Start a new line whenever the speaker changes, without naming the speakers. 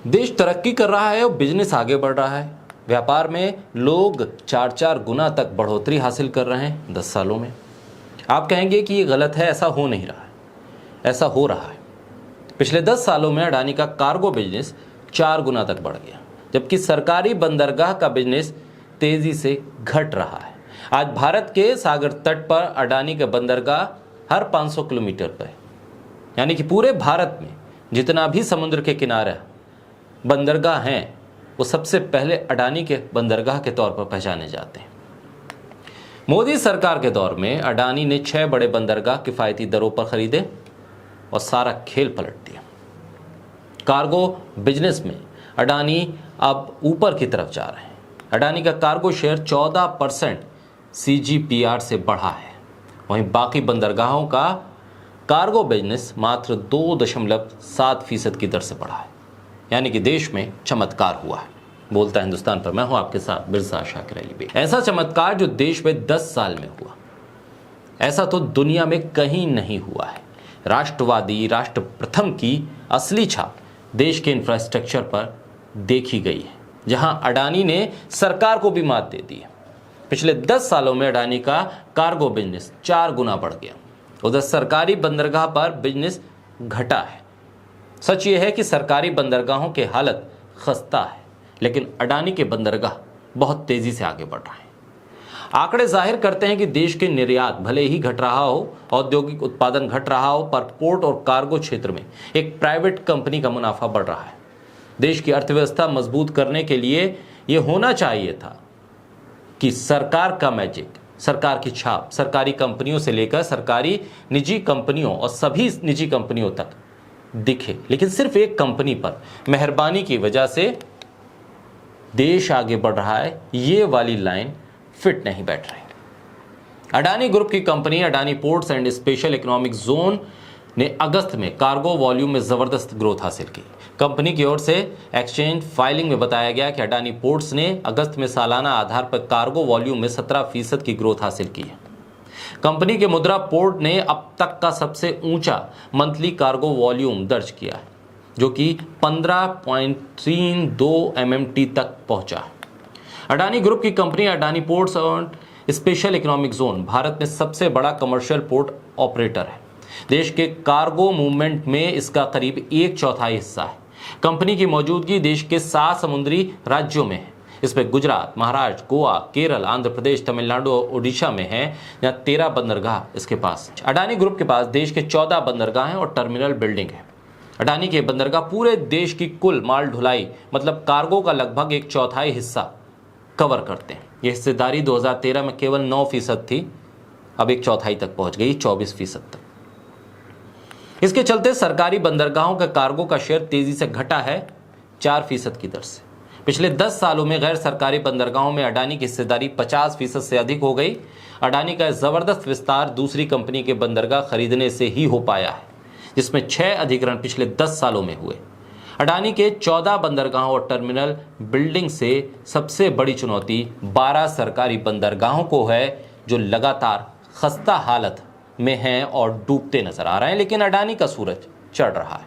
देश तरक्की कर रहा है और बिजनेस आगे बढ़ रहा है। व्यापार में लोग 4-4 गुना तक बढ़ोतरी हासिल कर रहे हैं 10 सालों में। आप कहेंगे कि ये गलत है, ऐसा हो नहीं रहा है। ऐसा हो रहा है। पिछले 10 सालों में अडानी का कार्गो बिजनेस 4 गुना तक बढ़ गया, जबकि सरकारी बंदरगाह का बिजनेस तेजी से घट रहा है। आज भारत के सागर तट पर अडानी का बंदरगाह हर 500 किलोमीटर पर है, यानी कि पूरे भारत में जितना भी समुद्र के किनारे बंदरगाह हैं, वो सबसे पहले अडानी के बंदरगाह के तौर पर पहचाने जाते हैं। मोदी सरकार के दौर में अडानी ने 6 बड़े बंदरगाह किफायती दरों पर खरीदे और सारा खेल पलट दिया। कार्गो बिजनेस में अडानी अब ऊपर की तरफ जा रहे हैं। अडानी का कार्गो शेयर 14% CGPR से बढ़ा है। वहीं बाकी बंदरगाहों का कार्गो बिजनेस मात्र 2.7% की दर से बढ़ा है। यानी कि देश में चमत्कार हुआ है। बोलता हिंदुस्तान पर मैं हूं आपके साथ बिरसा शाकिर अली। ऐसा चमत्कार जो देश में 10 साल में हुआ, ऐसा तो दुनिया में कहीं नहीं हुआ है। राष्ट्रवादी राष्ट्र प्रथम की असली छाप देश के इंफ्रास्ट्रक्चर पर देखी गई है, जहां अडानी ने सरकार को भी मात दे दी है। पिछले 10 सालों में अडानी का कार्गो बिजनेस 4 गुना बढ़ गया। उधर सरकारी बंदरगाह पर बिजनेस घटा है। सच ये है कि सरकारी बंदरगाहों की हालत खस्ता है, लेकिन अडानी के बंदरगाह बहुत तेजी से आगे बढ़ रहे हैं। आंकड़े जाहिर करते हैं कि देश के निर्यात भले ही घट रहा हो, औद्योगिक उत्पादन घट रहा हो, पर पोर्ट और कार्गो क्षेत्र में एक प्राइवेट कंपनी का मुनाफा बढ़ रहा है। देश की अर्थव्यवस्था मजबूत करने के लिए यह होना चाहिए था कि सरकार का मैजिक, सरकार की छाप सरकारी कंपनियों से लेकर सरकारी निजी कंपनियों और सभी निजी कंपनियों तक दिखे, लेकिन सिर्फ एक कंपनी पर मेहरबानी की वजह से देश आगे बढ़ रहा है। ये वाली लाइन फिट नहीं बैठ रही। अडानी ग्रुप की company Adani ports and special economic zone ने अगस्त में कार्गो वॉल्यूम में जबरदस्त ग्रोथ हासिल की। कंपनी की ओर से एक्सचेंज फाइलिंग में बताया गया कि अडानी पोर्ट्स ने अगस्त में सालाना आधार पर कार्गो वॉल्यूम में 17% की ग्रोथ हासिल की है। कंपनी के मुद्रा पोर्ट ने अब तक का सबसे ऊंचा मंथली कार्गो वॉल्यूम दर्ज किया है, जो कि 15.32 MMT तक पहुंचा है। अडानी ग्रुप की कंपनी अडानी पोर्ट्स और स्पेशल इकोनॉमिक जोन भारत में सबसे बड़ा कमर्शियल पोर्ट ऑपरेटर है। देश के कार्गो मूवमेंट में इसका करीब 1/4 हिस्सा है। कंपनी की मौजूदगी देश के 7 समुद्री राज्यों में है। इसमें गुजरात, महाराष्ट्र, गोवा, केरल, आंध्र प्रदेश, तमिलनाडु और ओडिशा में है, जहां 13 बंदरगाह इसके पास। अडानी ग्रुप के पास देश के 14 बंदरगाह हैं और टर्मिनल बिल्डिंग है। अडानी के बंदरगाह पूरे देश की कुल माल ढुलाई मतलब कार्गो का लगभग 1/4 हिस्सा कवर करते हैं। यह हिस्सेदारी 2013 में केवल 9% थी, अब 1/4 तक पहुंच गई, 24% तक। इसके चलते सरकारी बंदरगाहों का कार्गो का शेयर तेजी से घटा है 4% की दर से। पिछले 10 सालों में गैर सरकारी बंदरगाहों में अडानी की हिस्सेदारी 50% से अधिक हो गई। अडानी का जबरदस्त विस्तार दूसरी कंपनी के बंदरगाह खरीदने से ही हो पाया है, जिसमें 6 अधिग्रहण पिछले 10 सालों में हुए। अडानी के 14 बंदरगाहों और टर्मिनल बिल्डिंग से सबसे बड़ी चुनौती 12 सरकारी बंदरगाहों को है, जो लगातार खस्ता हालत में हैं और डूबते नजर आ रहे हैं, लेकिन अडानी का सूरज चढ़ रहा है।